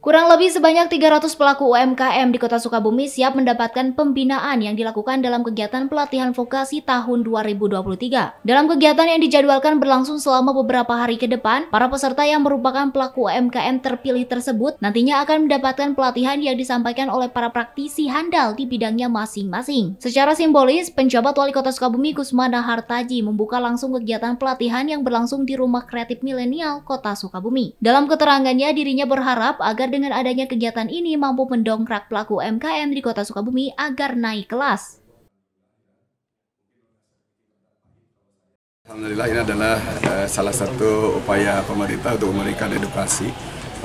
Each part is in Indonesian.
Kurang lebih sebanyak 300 pelaku UMKM di Kota Sukabumi siap mendapatkan pembinaan yang dilakukan dalam kegiatan pelatihan vokasi tahun 2023. Dalam kegiatan yang dijadwalkan berlangsung selama beberapa hari ke depan, para peserta yang merupakan pelaku UMKM terpilih tersebut nantinya akan mendapatkan pelatihan yang disampaikan oleh para praktisi handal di bidangnya masing-masing. Secara simbolis, penjabat Wali Kota Sukabumi Kusmana Hartaji membuka langsung kegiatan pelatihan yang berlangsung di Rumah Kreatif Milenial Kota Sukabumi. Dalam keterangannya, dirinya berharap agar dengan adanya kegiatan ini mampu mendongkrak pelaku UMKM di Kota Sukabumi agar naik kelas. Alhamdulillah, ini adalah salah satu upaya pemerintah untuk memberikan edukasi,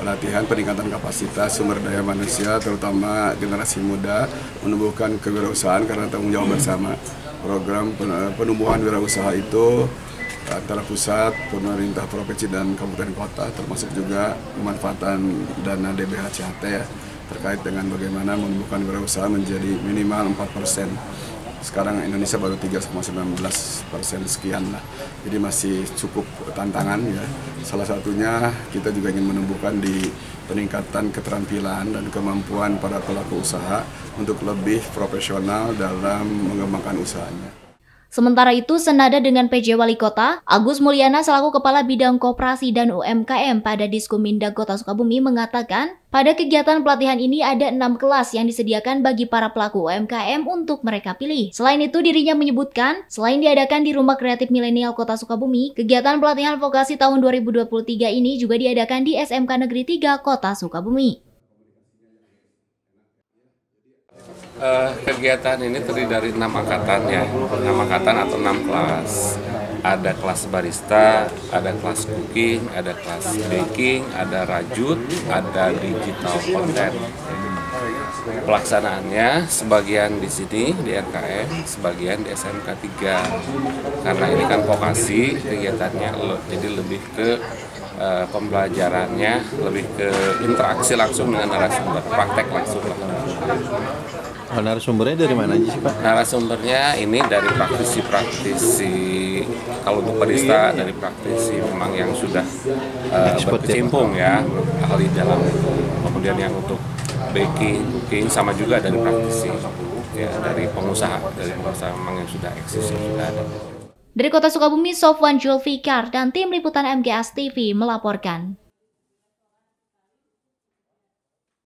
pelatihan, peningkatan kapasitas sumber daya manusia, terutama generasi muda, menumbuhkan kewirausahaan karena tanggung jawab bersama. Program penumbuhan wirausaha itu antara pusat, pemerintah provinsi dan kabupaten kota, termasuk juga pemanfaatan dana DBHCHT ya, terkait dengan bagaimana menumbuhkan wirausaha menjadi minimal 4%. Sekarang Indonesia baru 3,19% sekian lah, jadi masih cukup tantangan ya. Salah satunya kita juga ingin menumbuhkan di peningkatan keterampilan dan kemampuan para pelaku usaha untuk lebih profesional dalam mengembangkan usahanya. Sementara itu, senada dengan PJ Wali Kota, Agus Mulyana selaku Kepala Bidang Koperasi dan UMKM pada Diskomindag Kota Sukabumi mengatakan, pada kegiatan pelatihan ini ada 6 kelas yang disediakan bagi para pelaku UMKM untuk mereka pilih. Selain itu, dirinya menyebutkan, selain diadakan di Rumah Kreatif Milenial Kota Sukabumi, kegiatan pelatihan vokasi tahun 2023 ini juga diadakan di SMK Negeri 3 Kota Sukabumi. Kegiatan ini terdiri dari 6 angkatan ya, 6 angkatan atau 6 kelas. Ada kelas barista, ada kelas cooking, ada kelas baking, ada rajut, ada digital content. Pelaksanaannya sebagian di sini di RKM, sebagian di SMK 3. Karena ini kan vokasi kegiatannya, jadi lebih ke pembelajarannya, lebih ke interaksi langsung dengan narasumber, praktek langsung lah. Narasumbernya dari mana aja sih Pak? Narasumbernya ini dari praktisi, kalau untuk barista dari praktisi memang yang sudah berkecimpung ya, ahli dalam itu. Kemudian yang untuk baking, cooking sama juga dari praktisi, ya dari pengusaha memang yang sudah eksis, yang sudah ada. Dari Kota Sukabumi, Sofwan Julfikar dan tim liputan MGS TV melaporkan.